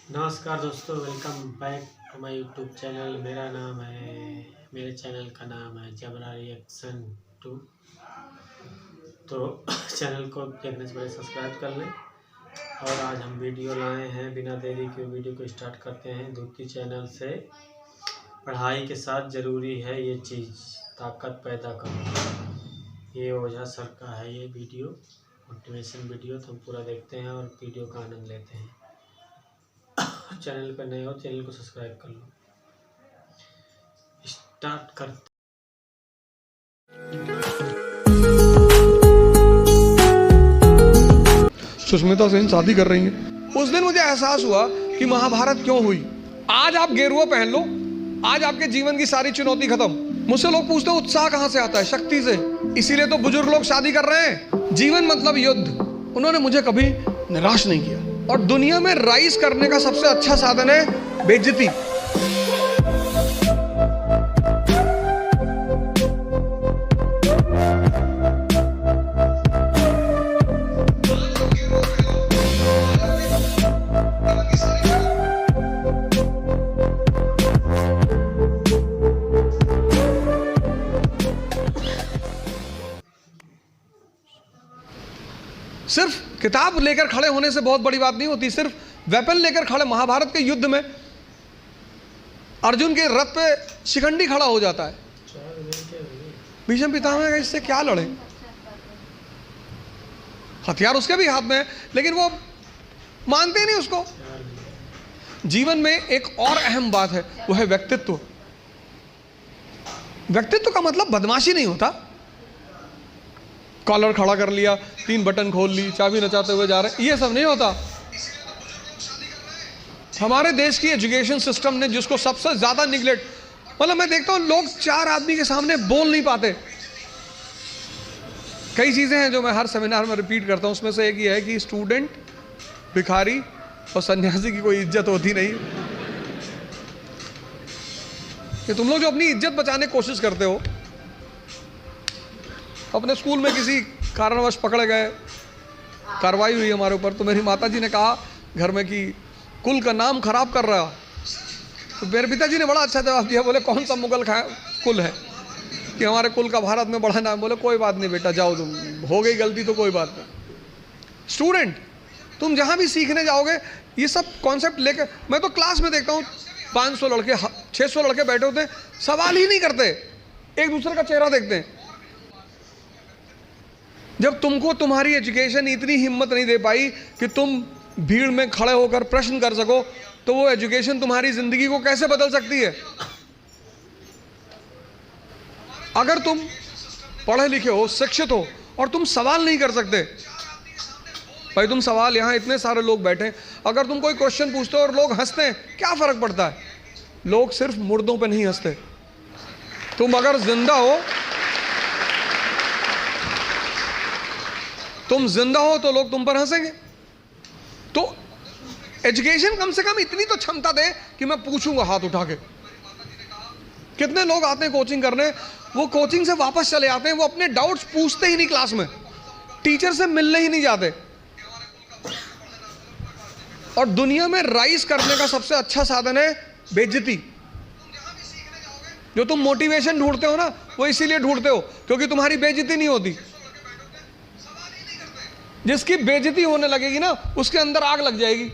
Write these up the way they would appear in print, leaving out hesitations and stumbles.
नमस्कार दोस्तों, welcome back to my YouTube channel. मेरे चैनल का नाम है जबरा रिएक्शन 2। तो चैनल को देखने से पहले सब्सक्राइब कर लें। और आज हम वीडियो लाए हैं, बिना देरी के वीडियो को स्टार्ट करते हैं। दूती चैनल से पढ़ाई के साथ ज़रूरी है ये चीज़, ताकत पैदा करो। ये ओझा सर का है ये वीडियो, मोटिवेशन वीडियो। तो हम पूरा देखते हैं और वीडियो का आनंद लेते हैं। चैनल पर नए हो, चैनल को सब्सक्राइब कर लो। स्टार्ट करते। सुष्मिता सेन शादी कर रही हैं। उस दिन मुझे एहसास हुआ कि महाभारत क्यों हुई। आज आप गेरुआ पहन लो, आज आपके जीवन की सारी चुनौती खत्म। मुझसे लोग पूछते हैं उत्साह कहां से आता है? शक्ति से। इसीलिए तो बुजुर्ग लोग शादी कर रहे हैं। जीवन मतलब युद्ध। उन्होंने मुझे कभी निराश नहीं किया। और दुनिया में राइज करने का सबसे अच्छा साधन है बेइज्जती। सिर्फ किताब लेकर खड़े होने से बहुत बड़ी बात नहीं होती। सिर्फ वेपन लेकर खड़े, महाभारत के युद्ध में अर्जुन के रथ पे शिखंडी खड़ा हो जाता है। भीष्म पितामह का इससे क्या लड़े? हथियार उसके भी हाथ में है, लेकिन वो मानते नहीं उसको। जीवन में एक और अहम बात है, वो है व्यक्तित्व। व्यक्तित्व का मतलब बदमाशी नहीं होता। कॉलर खड़ा कर लिया, 3 बटन खोल ली, चाबी नचाते हुए जा रहे, ये सब नहीं होता। हमारे देश की एजुकेशन सिस्टम ने जिसको सबसे ज्यादा निगलेक्ट, मतलब मैं देखता हूं लोग 4 आदमी के सामने बोल नहीं पाते। कई चीजें हैं जो मैं हर सेमिनार में रिपीट करता हूं, उसमें से एक ये है कि स्टूडेंट, भिखारी और सन्यासी की कोई इज्जत होती नहीं। कि तुम लोग जो अपनी इज्जत बचाने की कोशिश करते हो, अपने स्कूल में किसी कारणवश पकड़े गए, कार्रवाई हुई हमारे ऊपर, तो मेरी माताजी ने कहा घर में कि कुल का नाम खराब कर रहा। तो मेरे पिताजी ने बड़ा अच्छा जवाब दिया, बोले कौन सा मुगल कुल है कि हमारे कुल का भारत में बड़ा नाम। बोले कोई बात नहीं बेटा, जाओ, तुम हो गई गलती तो कोई बात नहीं। स्टूडेंट, तुम जहाँ भी सीखने जाओगे ये सब कॉन्सेप्ट लेकर, मैं तो क्लास में देखता हूँ 500 लड़के 600 लड़के बैठे होते हैं, सवाल ही नहीं करते, एक दूसरे का चेहरा देखते हैं। जब तुमको तुम्हारी एजुकेशन इतनी हिम्मत नहीं दे पाई कि तुम भीड़ में खड़े होकर प्रश्न कर सको, तो वो एजुकेशन तुम्हारी जिंदगी को कैसे बदल सकती है? अगर तुम पढ़े लिखे हो, शिक्षित हो, और तुम सवाल नहीं कर सकते, भाई तुम सवाल, यहां इतने सारे लोग बैठे, अगर तुम कोई क्वेश्चन पूछते हो और लोग हंसते हैं, क्या फर्क पड़ता है? लोग सिर्फ मुर्दों पे नहीं हंसते। तुम अगर जिंदा हो, तुम जिंदा हो तो लोग तुम पर हंसेंगे। तो एजुकेशन कम से कम इतनी तो क्षमता दे कि मैं पूछूंगा हाथ उठा के। कितने लोग आते हैं कोचिंग करने, वो कोचिंग से वापस चले आते हैं, वो अपने डाउट्स पूछते ही नहीं क्लास में, टीचर से मिलने ही नहीं जाते। और दुनिया में राइज करने का सबसे अच्छा साधन है बेइज्जती। जो तुम मोटिवेशन ढूंढते हो ना, वो इसीलिए ढूंढते हो क्योंकि तुम्हारी बेइज्जती नहीं होती। जिसकी बेइज्जती होने लगेगी ना, उसके अंदर आग लग जाएगी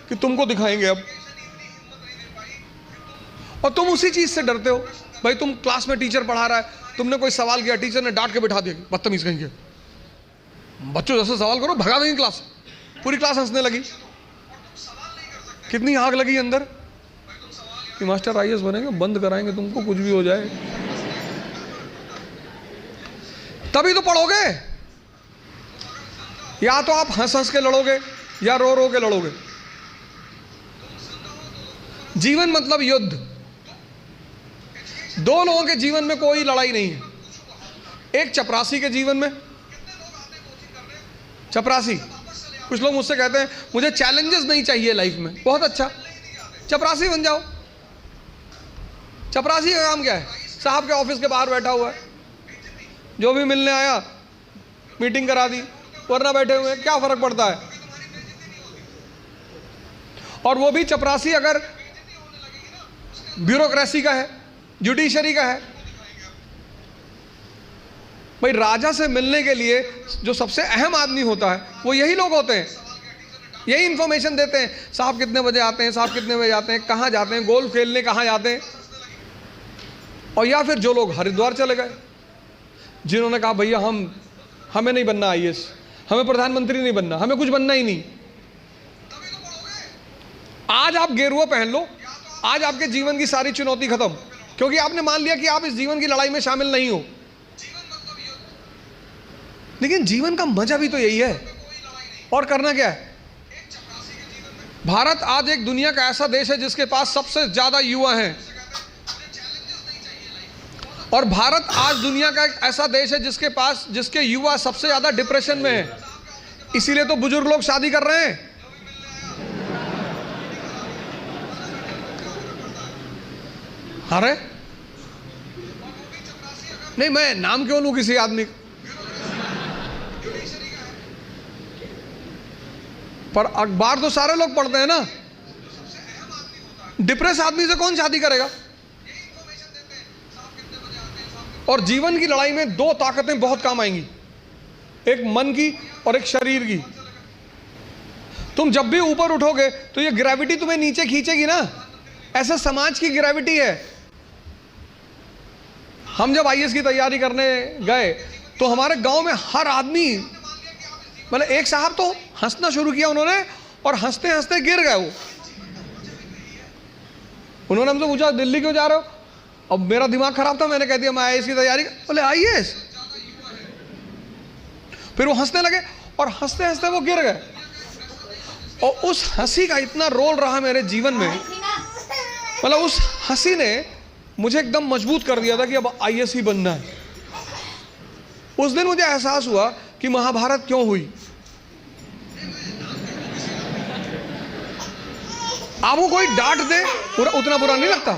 कि तुमको दिखाएंगे अब। और तुम उसी चीज से डरते हो। भाई तुम क्लास में टीचर पढ़ा रहा है, तुमने कोई सवाल किया, टीचर ने डांट के बिठा दिया, बदतमीज कहेंगे, बच्चों जैसे सवाल करो, भगा देंगे क्लास। पूरी क्लास हंसने लगी। कितनी आग लगी अंदर कि मास्टर आईएएस बनेंगे, बंद कराएंगे तुमको, कुछ भी हो जाए। तभी तो पढ़ोगे। या तो आप हंस हंस के लड़ोगे या रो रो के लड़ोगे। जीवन मतलब युद्ध। 2 लोगों के जीवन में कोई लड़ाई नहीं है। एक चपरासी के जीवन में, चपरासी, कुछ लोग मुझसे कहते हैं मुझे चैलेंजेस नहीं चाहिए लाइफ में। बहुत अच्छा, चपरासी बन जाओ। चपरासी का काम क्या है? साहब के ऑफिस के बाहर बैठा हुआ है, जो भी मिलने आया मीटिंग करा दी, वरना बैठे हुए, क्या फर्क पड़ता है? और वो भी चपरासी अगर ब्यूरोक्रेसी का है, जुडिशरी का है। भाई राजा से मिलने के लिए जो सबसे अहम आदमी होता है वो यही लोग होते हैं, यही इंफॉर्मेशन देते हैं, साहब कितने बजे आते हैं, साहब कितने बजे आते हैं, कहाँ जाते हैं, गोल्फ खेलने कहाँ जाते हैं। और या फिर जो लोग हरिद्वार चले गए, जिन्होंने कहा भैया हमें नहीं बनना आईएएस, हमें प्रधानमंत्री नहीं बनना, हमें कुछ बनना ही नहीं। आज आप गेरुआ पहन लो, आज आपके जीवन की सारी चुनौती खत्म, क्योंकि आपने मान लिया कि आप इस जीवन की लड़ाई में शामिल नहीं हो। लेकिन जीवन का मजा भी तो यही है। और करना क्या है? भारत आज एक दुनिया का ऐसा देश है जिसके पास सबसे ज्यादा युवा हैं, और भारत आज दुनिया का एक ऐसा देश है जिसके युवा सबसे ज्यादा डिप्रेशन में है। इसीलिए तो बुजुर्ग लोग शादी कर रहे हैं। अरे नहीं, मैं नाम क्यों लूं किसी आदमी का, पर अखबार तो सारे लोग पढ़ते हैं ना। डिप्रेस आदमी से कौन शादी करेगा? और जीवन की लड़ाई में दो ताकतें बहुत काम आएंगी, एक मन की और एक शरीर की। तुम जब भी ऊपर उठोगे तो ये ग्रेविटी तुम्हें नीचे खींचेगी ना, ऐसे समाज की ग्रेविटी है। हम जब आईएएस की तैयारी करने गए तो हमारे गांव में हर आदमी, मतलब एक साहब तो हंसना शुरू किया उन्होंने, और हंसते हंसते गिर गए वो। उन्होंने हमसे पूछा दिल्ली क्यों जा रहे हो? अब मेरा दिमाग खराब था, मैंने कह दिया मैं आईएएस की तैयारी। बोले आईएएस? फिर वो हंसने लगे और हंसते हंसते वो गिर गए। और उस हंसी का इतना रोल रहा मेरे जीवन में, मतलब उस हंसी ने मुझे एकदम मजबूत कर दिया था कि अब आईएएस ही बनना है। उस दिन मुझे एहसास हुआ कि महाभारत क्यों हुई। आपको कोई डांट दे उतना बुरा नहीं लगता,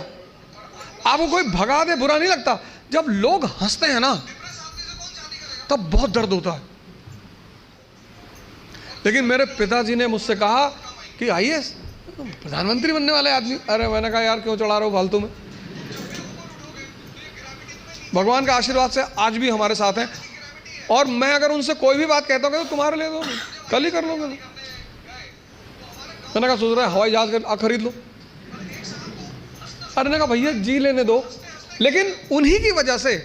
आपको कोई भगा दे बुरा नहीं लगता, जब लोग हंसते हैं ना तब बहुत दर्द होता है। लेकिन मेरे पिताजी ने मुझसे कहा कि आईएएस प्रधानमंत्री बनने वाले आदमी। अरे मैंने कहा यार क्यों चढ़ा रहे हो फालतू में। भगवान का आशीर्वाद से आज भी हमारे साथ हैं, और मैं अगर उनसे कोई भी बात कहता हूँ तो तुम्हारे लिए दो, कल ही कर लो। मैंने कहा सोच रहा है हवाई जहाज खरीद लो। अरे ने कहा भैया जी लेने दो। लेकिन उन्हीं की वजह से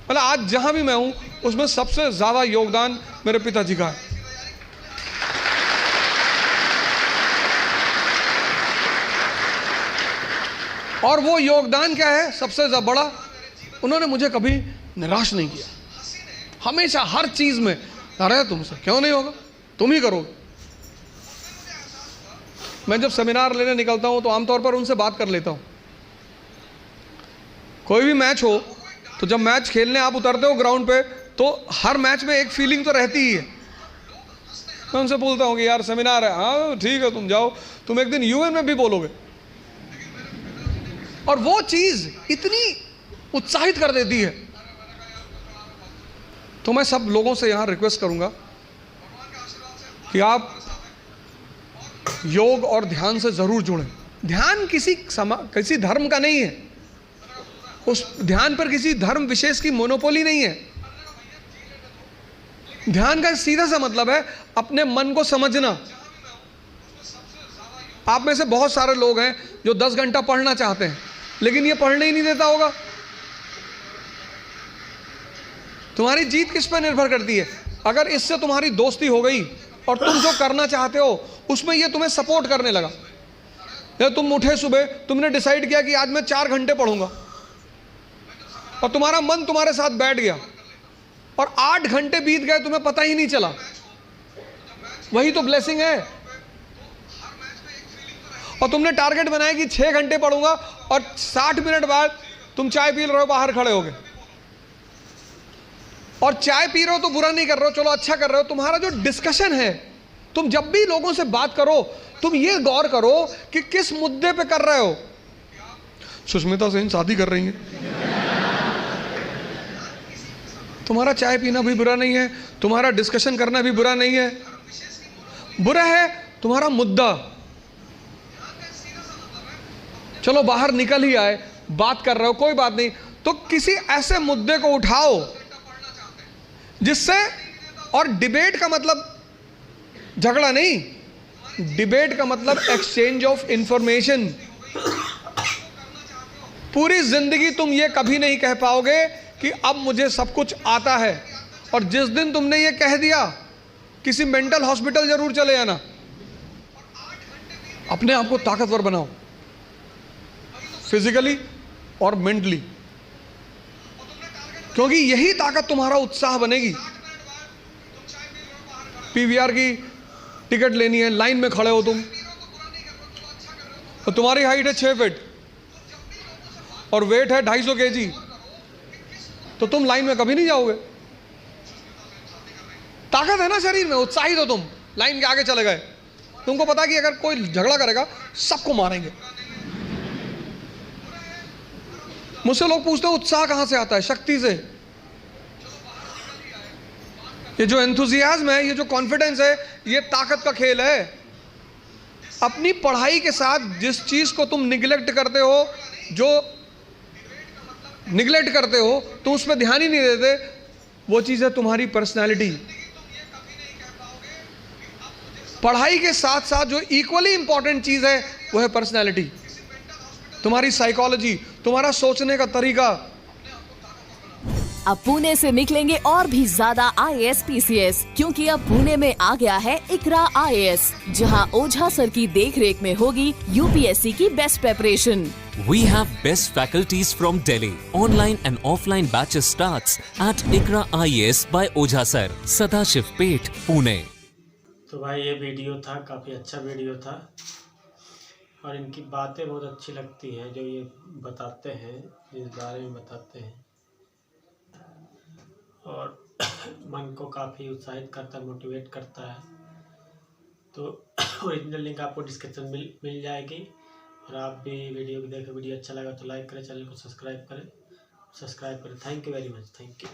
मतलब आज जहां भी मैं हूं उसमें सबसे ज्यादा योगदान मेरे पिताजी का है। और वो योगदान क्या है सबसे बड़ा? उन्होंने मुझे कभी निराश नहीं किया, हमेशा हर चीज में अरे तुमसे क्यों नहीं होगा, तुम ही करोगे। मैं जब सेमिनार लेने निकलता हूं तो आमतौर पर उनसे बात कर लेता हूं। कोई भी मैच हो तो जब मैच खेलने आप उतरते हो ग्राउंड पे तो हर मैच में एक फीलिंग तो रहती ही है। मैं उनसे बोलता हूं कि यार सेमिनार है, हाँ ठीक है तुम जाओ, तुम एक दिन यूएन में भी बोलोगे। और वो चीज इतनी उत्साहित कर देती है। तो मैं सब लोगों से यहां रिक्वेस्ट करूंगा कि आप योग और ध्यान से जरूर जुड़ें। ध्यान किसी धर्म का नहीं है, उस ध्यान पर किसी धर्म विशेष की मोनोपोली नहीं है। ध्यान का सीधा सा मतलब है अपने मन को समझना। आप में से बहुत सारे लोग हैं जो 10 घंटा पढ़ना चाहते हैं लेकिन ये पढ़ने ही नहीं देता होगा। तुम्हारी जीत किस पर निर्भर करती है? अगर इससे तुम्हारी दोस्ती हो गई और तुम जो करना चाहते हो उसमें ये तुम्हें सपोर्ट करने लगा, या तुम उठे सुबह, तुमने डिसाइड किया कि आज मैं 4 घंटे पढ़ूंगा और तुम्हारा मन तुम्हारे साथ बैठ गया और 8 घंटे बीत गए तुम्हें पता ही नहीं चला, वही तो ब्लेसिंग है। और तुमने टारगेट बनाया कि 6 घंटे पढ़ूंगा और 60 मिनट बाद तुम चाय पी रहे हो, बाहर खड़े हो गए, और चाय पी रहे हो तो बुरा नहीं कर रहे हो, चलो अच्छा कर रहे हो। तुम्हारा जो डिस्कशन है, तुम जब भी लोगों से बात करो तुम ये गौर करो कि किस मुद्दे पे कर रहे हो। सुष्मिता सेन शादी कर रही है, तुम्हारा चाय पीना भी बुरा नहीं है, तुम्हारा डिस्कशन करना भी बुरा नहीं है। बुरा है तुम्हारा मुद्दा, चलो बाहर निकल ही आए, बात कर रहे हो, कोई बात नहीं, तो किसी ऐसे मुद्दे को उठाओ जिससे, और डिबेट का मतलब झगड़ा नहीं, डिबेट का मतलब एक्सचेंज ऑफ इंफॉर्मेशन। पूरी जिंदगी तुम ये कभी नहीं कह पाओगे कि अब मुझे सब कुछ आता है, और जिस दिन तुमने ये कह दिया, किसी मेंटल हॉस्पिटल जरूर चले जाना। अपने आप को ताकतवर बनाओ, फिजिकली और मेंटली, क्योंकि यही ताकत तुम्हारा उत्साह बनेगी। पीवीआर की टिकट लेनी है, लाइन में खड़े हो तुम, तो तुम्हारी हाइट है 6 फीट और वेट है 250 kg, तो तुम लाइन में कभी नहीं जाओगे। ताकत है ना शरीर में, उत्साहित हो तुम, लाइन के आगे चले गए। तुमको पता कि अगर कोई झगड़ा करेगा सबको मारेंगे। मुझसे लोग पूछते हैं उत्साह कहां से आता है? शक्ति से। ये जो एंथुजियाज्म है, ये जो कॉन्फिडेंस है, ये ताकत का खेल है। अपनी पढ़ाई के साथ जिस चीज को तुम निगलेक्ट करते हो, जो निगलेक्ट करते हो, तुम उस पर ध्यान ही नहीं देते, वो चीज है तुम्हारी पर्सनैलिटी। पढ़ाई के साथ साथ जो इक्वली इंपॉर्टेंट चीज है वो है पर्सनैलिटी, तुम्हारी साइकोलॉजी, तुम्हारा सोचने का तरीका। अब पुणे से निकलेंगे और भी ज्यादा IAS PCS, क्योंकि अब पुणे में आ गया है इकरा IAS, जहां ओझा सर की देखरेख में होगी UPSC की best preparation. We have best faculties from Delhi. Online and offline batches starts at Ikra IAS by Ojha Sir, Sadashiv Peth, Pune. तो भाई ये वीडियो था, काफ़ी अच्छा वीडियो था, और इनकी बातें बहुत अच्छी लगती हैं जो ये बताते हैं, जिस बारे में बताते हैं, और मन को काफ़ी उत्साहित करता है, मोटिवेट करता है। तो ओरिजिनल लिंक आपको डिस्क्रिप्शन में मिल जाएगी, और आप भी वीडियो को देखें। वीडियो अच्छा लगा तो लाइक करें, चैनल को सब्सक्राइब करें। Thank you very much, thank you.